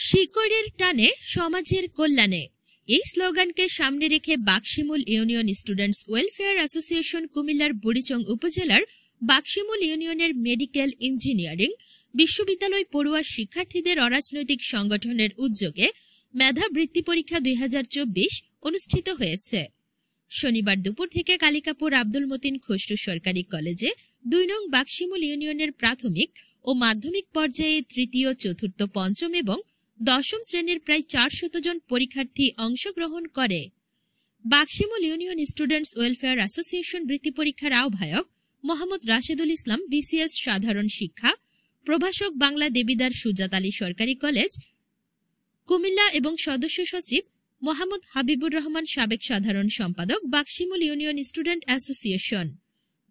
শিকড়ের টানে সমাজের কল্যাণে এই স্লোগানকে সামনে রেখে Bakshimul union students welfare association কুমিল্লার বুড়িচং উপজেলার বাকশিমুল ইউনিয়নের মেডিকেল ইঞ্জিনিয়ারিং বিশ্ববিদ্যালয় পড়ুয়া শিক্ষার্থীদের অরাজনৈতিক সংগঠনের উদ্যোগে মেধা বৃত্তি পরীক্ষা 2024 অনুষ্ঠিত হয়েছে। শনিবার দুপুর থেকে কালিকাপুর আব্দুল মতিন খসরু সরকারি কলেজে 2 নং বাকশিমুল ইউনিয়নের প্রাথমিক ও মাধ্যমিক পর্যায়ে তৃতীয়, চতুর্থ, পঞ্চম এবং দশম শ্রেণীর প্রায় 400 জন পরীক্ষার্থী অংশগ্রহণ করে। Bakshimul union students welfare association বৃত্তি পরীক্ষার আহ্বায়ক মোহাম্মদ রাশেদুল ইসলাম, বিসিএস সাধারণ শিক্ষা প্রভাষক বাংলা দেবিদার সুজাত আলী সরকারি কলেজ কুমিল্লা এবং সদস্য সচিব মোহাম্মদ হাবিবুর রহমান, সাবেক সাধারণ সম্পাদক বাকশিমুল ইউনিয়ন স্টুডেন্ট অ্যাসোসিয়েশন।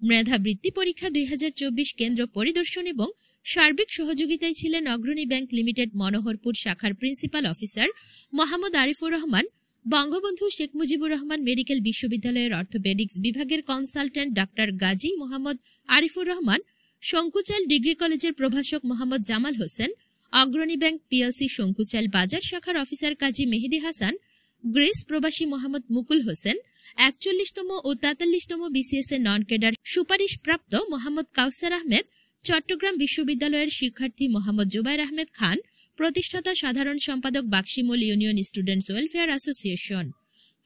মেধা বৃত্তি পরীক্ষা 2024 কেন্দ্র পরিদর্শন এবং সার্বিক সহযোগিতায় ছিলেন অগ্রণী ব্যাংক লিমিটেড মনোহরপুর শাখার principal officer Mohammad Arifur Rahman, Bangabandhu Sheikh Mujibur Rahman medical বিশ্ববিদ্যালয়ের অর্থোপেডিক্স বিভাগের consultant doctor Gazi Mohammad Arifur Rahman, Shankuchail degree কলেজের প্রভাষক মোহাম্মদ জামাল হোসেন, অগ্রণী ব্যাংক পিএলসি শঙ্কুচাইল বাজার শাখার অফিসার কাজী মেহেদি হাসান, গ্রিস প্রবাসী মোহাম্মদ মুকুল হোসেন, 41তম ও 43তম বিসিএস এর নন ক্যাডার সুপারিশপ্রাপ্ত মোহাম্মদ কাউসার আহমেদ, চট্টগ্রাম বিশ্ববিদ্যালয়ের শিক্ষার্থী মোহাম্মদ জুবাইর আহমেদ খান, প্রতিষ্ঠাতা সাধারণ সম্পাদক Bakshimul union students welfare association,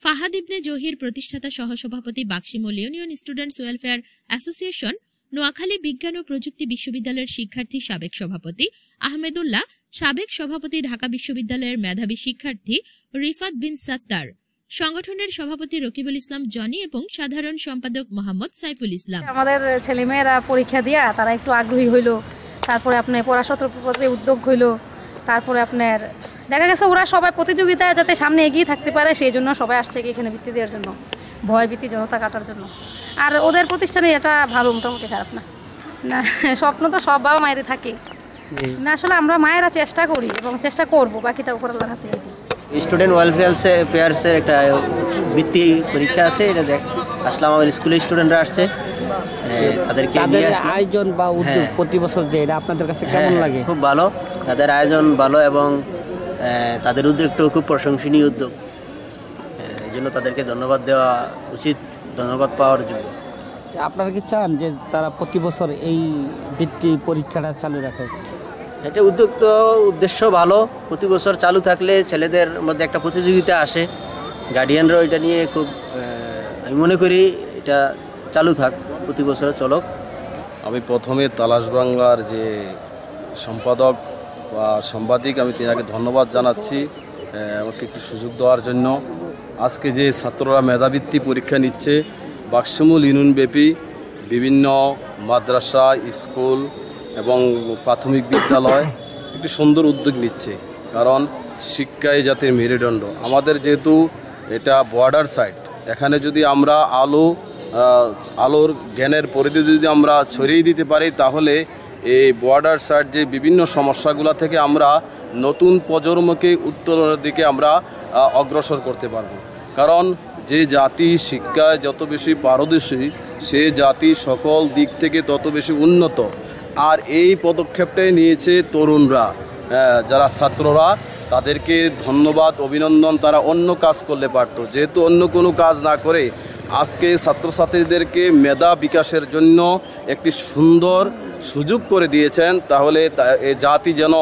Fahad Ibne Zahir, প্রতিষ্ঠাতা সহসভাপতি Bakshimul union students welfare association, Noakhali বিজ্ঞান ও প্রযুক্তি বিশ্ববিদ্যালয়ের শিক্ষার্থী সাবেক সভাপতি আহমেদুল্লাহ, সাবেক সভাপতি ঢাকা বিশ্ববিদ্যালয়ের মেধাবী শিক্ষার্থী রিফাত বিন সাত্তার, সংগঠনের সভাপতি রকিবুল ইসলাম জনি এবং সাধারণ সম্পাদক মোহাম্মদ সাইফুল ইসলাম। আমাদের ছেলেমেয়েরা পরীক্ষা দিয়া তারা একটু আগ্রহী হইল, তারপরে আপনার পড়াশোনার প্রতি উদ্যোগ হইল, তারপরে আপনার দেখা গেছে ওরা সবাই প্রতিযোগিতায় যাতে সামনে এগিয়ে থাকতে পারে সেই জন্য সবাই আসছে এখানে বৃত্তি দেওয়ার জন্য, ভয় ভীতি জনতা কাটার জন্য। আর ওদের প্রতিষ্ঠানে এটা ভালো, মোটামুটি খারাপ না। না, স্বপ্ন তো সব বাবা মায়েরই থাকে না, আসলে আমরা মায়েরা চেষ্টা করি এবং চেষ্টা করবো, বাকিটা উপর আল্লাহর হাতে। স্টুডেন্ট ওয়েলফেয়ারের একটা বৃত্তি পরীক্ষা আছে, এটা আসলাম আমাদের স্কুলের স্টুডেন্টরা আসছে, তাদেরকে আয়োজন বা উদ্যোগ প্রতি বছর যে এটা আপনাদের কাছে কেমন লাগে? খুব ভালো, তাদের আয়োজন ভালো এবং তাদের উদ্যোগটাও খুব প্রশংসনীয় উদ্যোগ, এই জন্য তাদেরকে ধন্যবাদ দেওয়া উচিত, ধন্যবাদ পাওয়ার যোগ্য। আপনারা কি চান যে তারা প্রতি বছর এই বৃত্তি পরীক্ষাটা চালু রাখে? এটা উদ্দেশ্য ভালো, প্রতি বছর চালু থাকলে ছেলেদের মধ্যে একটা প্রতিযোগিতা আসে, গার্ডিয়ানরাও এটা নিয়ে খুব, আমি মনে করি এটা চালু থাক, প্রতি বছর চলক। আমি প্রথমে তালাশ বাংলার যে সম্পাদক বা সাংবাদিক, আমি তেনাকে ধন্যবাদ জানাচ্ছি আমাকে একটু সুযোগ দেওয়ার জন্য। আজকে যে ছাত্ররা মেধাবৃত্তি পরীক্ষা নিচ্ছে বাকশিমুল ইউনিয়নব্যাপী বিভিন্ন মাদ্রাসা, স্কুল এবং প্রাথমিক বিদ্যালয় একটি সুন্দর উদ্যোগ নিচ্ছে, কারণ শিক্ষাই জাতির মেরুদণ্ড। আমাদের যেহেতু এটা বর্ডার সাইড, এখানে যদি আমরা আলোর জ্ঞানের পরিধি যদি আমরা ছড়িয়ে দিতে পারি, তাহলে এই বর্ডার সাইড যে বিভিন্ন সমস্যাগুলো থেকে আমরা নতুন প্রজন্মকে উত্তরণের দিকে আমরা অগ্রসর করতে পারবো। কারণ যে জাতি শিক্ষায় যত বেশি পারদর্শী, সে জাতি সকল দিক থেকে তত বেশি উন্নত। আর এই পদক্ষেপটাই নিয়েছে তরুণরা, যারা ছাত্ররা, তাদেরকে ধন্যবাদ, অভিনন্দন। তারা অন্য কাজ করলে পারত, যেহেতু অন্য কোনো কাজ না করে আজকে ছাত্রছাত্রীদেরকে মেধা বিকাশের জন্য একটি সুন্দর সুযোগ করে দিয়েছেন, তাহলে এই জাতি যেন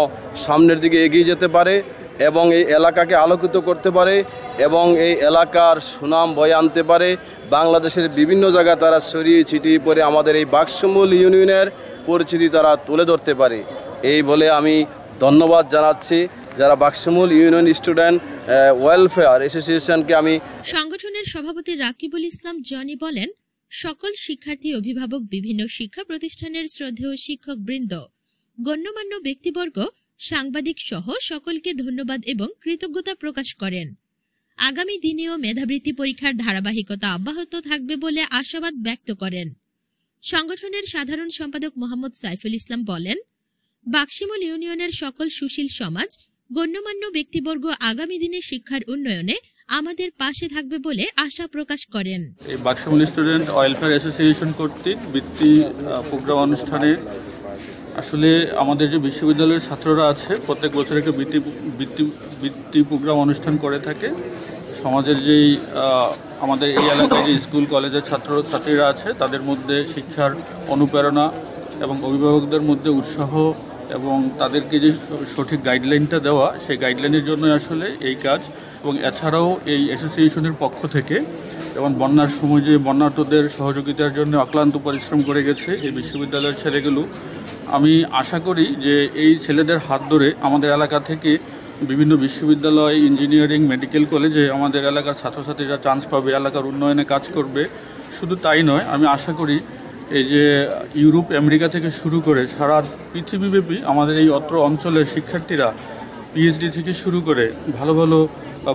সামনের দিকে এগিয়ে যেতে পারে এবং এই এলাকাকে আলোকিত করতে পারে এবং এই এলাকার সুনাম বয়ে আনতে পারে। বাংলাদেশের বিভিন্ন জায়গায় তারা ছড়িয়ে ছিটিয়ে পড়ে আমাদের এই বাকশিমুল ইউনিয়নের পরিচিতি তারা তুলে ধরতে পারে। এই বলে আমি ধন্যবাদ জানাচ্ছি যারা বাকশিমুল ইউনিয়ন স্টুডেন্ট ওয়েলফেয়ার অ্যাসোসিয়েশনকে। আমি সংগঠনের সভাপতি রাকিবুল ইসলাম জনি বলেন, সকল শিক্ষার্থী, অভিভাবক, বিভিন্ন শিক্ষা প্রতিষ্ঠানের শ্রদ্ধেয় শিক্ষকবৃন্দ, গণ্যমান্য ব্যক্তিবর্গ, সাংবাদিক সহ সকলকে ধন্যবাদ এবং কৃতজ্ঞতা প্রকাশ করেন। আগামী দিনেও মেধাবৃত্তি পরীক্ষার ধারাবাহিকতা অব্যাহত থাকবে বলে আশাবাদ ব্যক্ত করেন। সংগঠনের সাধারণ সম্পাদক মোহাম্মদ সাইফুল ইসলাম বলেন, বাকশিমুল ইউনিয়নের সকল সুশীল সমাজ, গণ্যমান্য ব্যক্তিবর্গ আগামী দিনে শিক্ষার উন্নয়নে আমাদের পাশে থাকবে বলে আশা প্রকাশ করেন। এই বাকশিমুল স্টুডেন্ট ওয়েলফেয়ার অ্যাসোসিয়েশন কর্তৃক বৃত্তি প্রোগ্রাম অনুষ্ঠানে আসলে আমাদের যে বিশ্ববিদ্যালয়ের ছাত্ররা আছে প্রত্যেক বছর একটা বৃত্তি প্রোগ্রাম অনুষ্ঠান করে থাকে। সমাজের যেই আমাদের এই এলাকায় যে স্কুল কলেজের ছাত্রছাত্রীরা আছে তাদের মধ্যে শিক্ষার অনুপ্রেরণা এবং অভিভাবকদের মধ্যে উৎসাহ এবং তাদেরকে যে সঠিক গাইডলাইনটা দেওয়া, সেই গাইডলাইনের জন্য আসলে এই কাজ। এবং এছাড়াও এই অ্যাসোসিয়েশনের পক্ষ থেকে যেমন বন্যার সময় যে বন্যার্তদের সহযোগিতার জন্য অক্লান্ত পরিশ্রম করে গেছে এই বিশ্ববিদ্যালয়ের ছেলেগুলো, আমি আশা করি যে এই ছেলেদের হাত ধরে আমাদের এলাকা থেকে বিভিন্ন বিশ্ববিদ্যালয়, ইঞ্জিনিয়ারিং, মেডিকেল কলেজে আমাদের এলাকার ছাত্রছাত্রীরা চান্স পাবে, এলাকার উন্নয়নে কাজ করবে। শুধু তাই নয়, আমি আশা করি এই যে ইউরোপ, আমেরিকা থেকে শুরু করে সারা পৃথিবীব্যাপী আমাদের এই অত্র অঞ্চলের শিক্ষার্থীরা পিএইচডি থেকে শুরু করে ভালো ভালো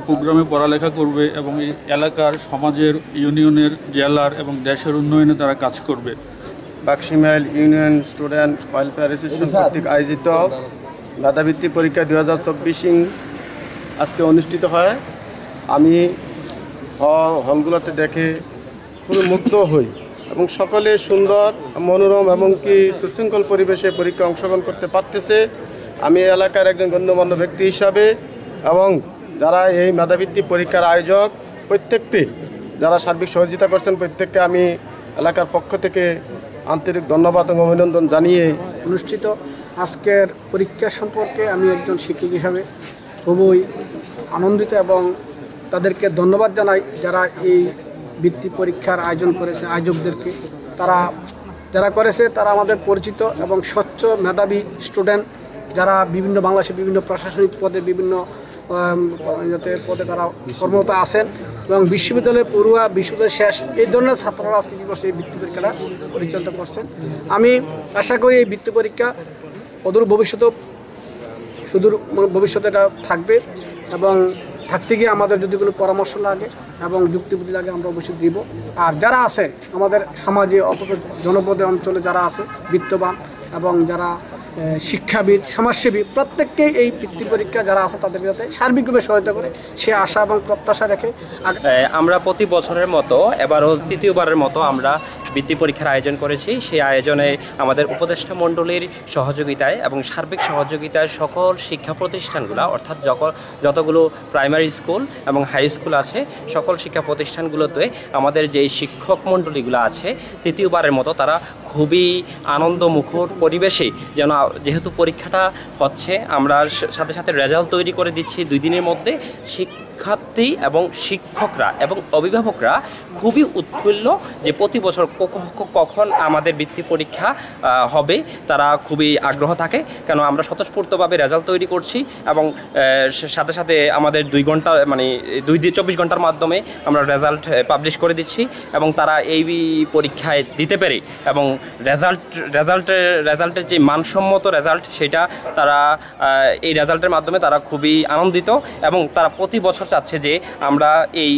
প্রোগ্রামে পড়ালেখা করবে এবং এই এলাকার, সমাজের, ইউনিয়নের, জেলার এবং দেশের উন্নয়নে তারা কাজ করবে। বাকশিমাইল ইউনিয়ন স্টুডেন্ট ওয়েলফেয়ার অ্যাসোসিয়েশন কর্তৃক আয়োজিত মেধাবৃত্তি পরীক্ষা 2024 আজকে অনুষ্ঠিত হয়। আমি হলগুলোতে দেখে খুবই মুগ্ধ হই এবং সকলে সুন্দর, মনোরম এবং কি সুশৃঙ্খল পরিবেশে পরীক্ষা অংশগ্রহণ করতে পারতেছে। আমি এলাকার একজন গণ্যমান্য ব্যক্তি হিসাবে এবং যারা এই মেধাবৃত্তি পরীক্ষার আয়োজক প্রত্যেককে যারা সার্বিক সহযোগিতা করছেন প্রত্যেককে আমি এলাকার পক্ষ থেকে আন্তরিক ধন্যবাদ এবং অভিনন্দন জানিয়ে অনুষ্ঠিত আজকের পরীক্ষা সম্পর্কে আমি একজন শিক্ষক হিসাবে খুবই আনন্দিত এবং তাদেরকে ধন্যবাদ জানাই যারা এই বৃত্তি পরীক্ষার আয়োজন করেছে, আয়োজকদেরকে। যারা করেছে তারা আমাদের পরিচিত এবং স্বচ্ছ মেধাবী স্টুডেন্ট যারা বিভিন্ন বাংলাদেশের বিভিন্ন প্রশাসনিক পদে, বিভিন্ন পদে তারা কর্মরত আছেন এবং বিশ্ববিদ্যালয়ের পড়ুয়া, বিশ্ববিদ্যালয় শেষ এই ধরনের ছাত্ররা আজকে কী করছে, এই বৃত্তি পরীক্ষাটা পরিচালিত করছেন। আমি আশা করি এই বৃত্তি পরীক্ষা অদূর ভবিষ্যতে এটা থাকবে এবং থাকতে গিয়ে আমাদের যদি কোনো পরামর্শ লাগে এবং যুক্তিবুদ্ধি লাগে আমরা অবশ্যই দিব। আর যারা আছে আমাদের সমাজে অন্তত জনপদে অঞ্চলে যারা আছে বিত্তবান এবং যারা শিক্ষাবিদ, সমাজসেবী, প্রত্যেককেই এই বৃত্তি পরীক্ষা যারা আছে তাদের যাতে সার্বিকভাবে সহায়তা করে সে আশা এবং প্রত্যাশা রেখে আমরা প্রতি বছরের মতো এবারও তৃতীয়বারের মতো আমরা বৃত্তি পরীক্ষার আয়োজন করেছি। সেই আয়োজনে আমাদের উপদেষ্টা মণ্ডলীর সহযোগিতায় এবং সার্বিক সহযোগিতায় সকল শিক্ষা প্রতিষ্ঠানগুলো, অর্থাৎ যতগুলো প্রাইমারি স্কুল এবং হাই স্কুল আছে সকল শিক্ষা প্রতিষ্ঠানগুলোতে আমাদের যেই শিক্ষক মণ্ডলীগুলো আছে তৃতীয়বারের মতো তারা খুবই আনন্দমুখর পরিবেশে যেন, যেহেতু পরীক্ষাটা হচ্ছে আমরা সাথে সাথে রেজাল্ট তৈরি করে দিচ্ছি 2 দিনের মধ্যে, শিক্ষার্থী এবং শিক্ষকরা এবং অভিভাবকরা খুবই উৎফুল্ল যে প্রতি বছর কখন আমাদের বৃত্তি পরীক্ষা হবে তারা খুবই আগ্রহ থাকে। কেন আমরা স্বতঃস্ফূর্তভাবে রেজাল্ট তৈরি করছি এবং সাথে সাথে আমাদের 2 ঘন্টা মানে 24 ঘন্টার মাধ্যমে আমরা রেজাল্ট পাবলিশ করে দিচ্ছি এবং তারা এই পরীক্ষায় দিতে পেরে এবং রেজাল্টের যে মানসম্মত রেজাল্ট সেটা তারা এই রেজাল্টের মাধ্যমে তারা খুবই আনন্দিত এবং তারা প্রতি বছর চাচ্ছে যে আমরা এই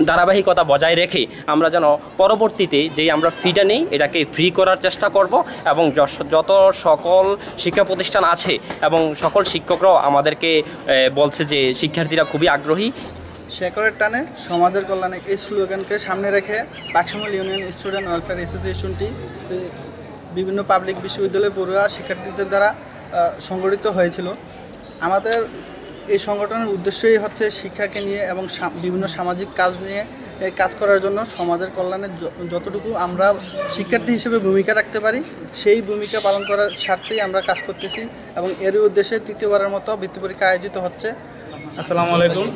ধারাবাহিকতা বজায় রেখে আমরা যেন পরবর্তীতে যেই আমরা ফিটা নেই এটাকে ফ্রি করার চেষ্টা করব এবং যত সকল শিক্ষা প্রতিষ্ঠান আছে এবং সকল শিক্ষকরাও আমাদেরকে বলছে যে শিক্ষার্থীরা খুবই আগ্রহী। শেকরের টানে সমাজের কল্যাণে এই স্লোগানকে সামনে রেখে বাকশিমুল ইউনিয়ন স্টুডেন্ট ওয়েলফেয়ার অ্যাসোসিয়েশনটি বিভিন্ন পাবলিক বিশ্ববিদ্যালয় পড়ুয়া শিক্ষার্থীদের দ্বারা সংগঠিত হয়েছিল। আমাদের এই সংগঠনের উদ্দেশ্যই হচ্ছে শিক্ষাকে নিয়ে এবং বিভিন্ন সামাজিক কাজ নিয়ে কাজ করার জন্য সমাজের কল্যাণে যতটুকু আমরা শিক্ষার্থী হিসেবে ভূমিকা রাখতে পারি সেই ভূমিকা পালন করার স্বার্থেই আমরা কাজ করতেছি এবং এরই উদ্দেশ্যে তৃতীয়বারের মতো বৃত্তি পরীক্ষা আয়োজিত হচ্ছে। আসসালামু আলাইকুম।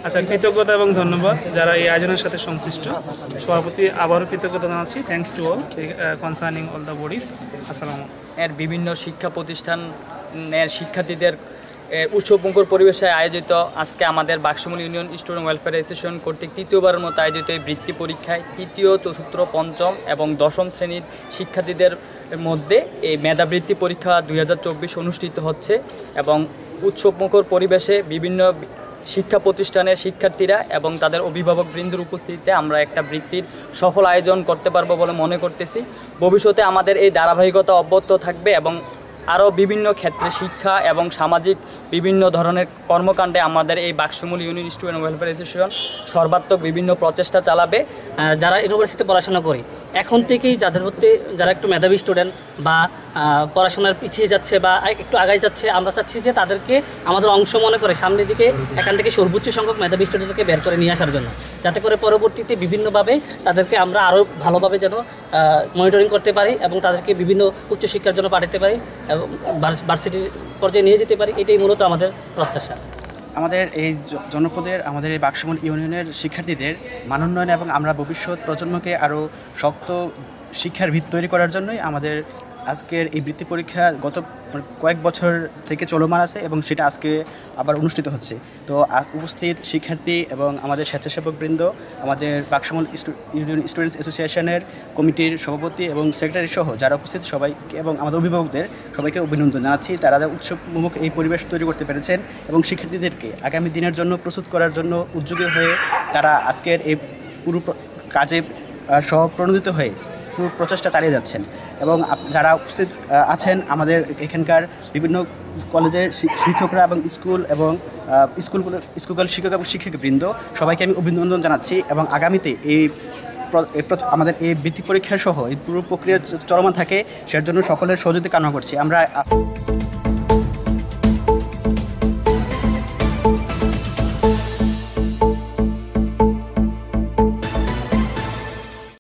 আচ্ছা, কৃতজ্ঞতা এবং ধন্যবাদ যারা এই আয়োজনের সাথে সংশ্লিষ্ট। সভাপতি আবারও কৃতজ্ঞতা জানাচ্ছি। Thanks to all concerning all the bodies. আসসালামু। এর বিভিন্ন শিক্ষা প্রতিষ্ঠানের শিক্ষার্থীদের উৎসবমুখর পরিবেশে আয়োজিত আজকে আমাদের Bakshimul union student welfare association কর্তৃক তৃতীয়বারের মতো আয়োজিত এই বৃত্তি পরীক্ষায় তৃতীয়, চতুর্থ, পঞ্চম এবং দশম শ্রেণীর শিক্ষার্থীদের মধ্যে এই মেধাবৃত্তি পরীক্ষা 2024 অনুষ্ঠিত হচ্ছে এবং উৎসবমুখর পরিবেশে বিভিন্ন শিক্ষা প্রতিষ্ঠানের শিক্ষার্থীরা এবং তাদের অভিভাবকবৃন্দের উপস্থিতিতে আমরা একটা বৃত্তির সফল আয়োজন করতে পারবো বলে মনে করতেছি। ভবিষ্যতে আমাদের এই ধারাবাহিকতা অব্যাহত থাকবে এবং আরও বিভিন্ন ক্ষেত্রে শিক্ষা এবং সামাজিক বিভিন্ন ধরনের কর্মকাণ্ডে আমাদের এই বাক্সমুল ইউনিয়ন স্টুডেন্ট ওয়েলফেয়ার অ্যাসোসিয়েশন সর্বাত্মক বিভিন্ন প্রচেষ্টা চালাবে। যারা ইউনিভার্সিটিতে পড়াশোনা করি এখন থেকেই যাদের মধ্যে যারা একটু মেধাবী স্টুডেন্ট বা পড়াশোনার পিছিয়ে যাচ্ছে বা একটু আগায় যাচ্ছে, আমরা চাচ্ছি যে তাদেরকে আমাদের অংশ মনে করে সামনের দিকে এখান থেকে সর্বোচ্চ সংখ্যক মেধাবী স্টুডেন্টকে বের করে নিয়ে আসার জন্য, যাতে করে পরবর্তীতে বিভিন্নভাবে তাদেরকে আমরা আরও ভালোভাবে যেন মনিটরিং করতে পারি এবং তাদেরকে বিভিন্ন উচ্চশিক্ষার জন্য পাঠাতে পারি এবং ভার্সিটির পর্যায়ে নিয়ে যেতে পারি। এটাই মূলত আমাদের প্রত্যাশা। আমাদের এই জনপদের আমাদের এই বাক্সমুল ইউনিয়নের শিক্ষার্থীদের মানোন্নয়ন এবং আমরা ভবিষ্যৎ প্রজন্মকে আরও শক্ত শিক্ষার ভিত তৈরি করার জন্যই আমাদের আজকের এই বৃত্তি পরীক্ষা গত কয়েক বছর থেকে চলমান আছে এবং সেটা আজকে আবার অনুষ্ঠিত হচ্ছে। তো উপস্থিত শিক্ষার্থী এবং আমাদের স্বেচ্ছাসেবকবৃন্দ, আমাদের বাক্সমুল ইউনিয়ন স্টুডেন্টস অ্যাসোসিয়েশনের কমিটির সভাপতি এবং সেক্রেটারি সহ যারা উপস্থিত সবাইকে এবং আমাদের অভিভাবকদের সবাইকে অভিনন্দন জানাচ্ছি। তারা উৎসবমুখ এই পরিবেশ তৈরি করতে পেরেছেন এবং শিক্ষার্থীদেরকে আগামী দিনের জন্য প্রস্তুত করার জন্য উদ্যোগী হয়ে তারা আজকের এই পুরো কাজে স্বপ্রণোদিত হয়ে পুরো প্রচেষ্টা চালিয়ে যাচ্ছেন। এবং যারা উপস্থিত আছেন আমাদের এখানকার বিভিন্ন কলেজের শিক্ষকরা এবং স্কুল এবং স্কুল শিক্ষক এবং শিক্ষকবৃন্দ সবাইকে আমি অভিনন্দন জানাচ্ছি এবং আগামীতে আমাদের এই বৃত্তি পরীক্ষা সহ এই পুরো প্রক্রিয়া চলমান থাকে সেটার জন্য সকলের সহযোগিতা কামনা করছি। আমরা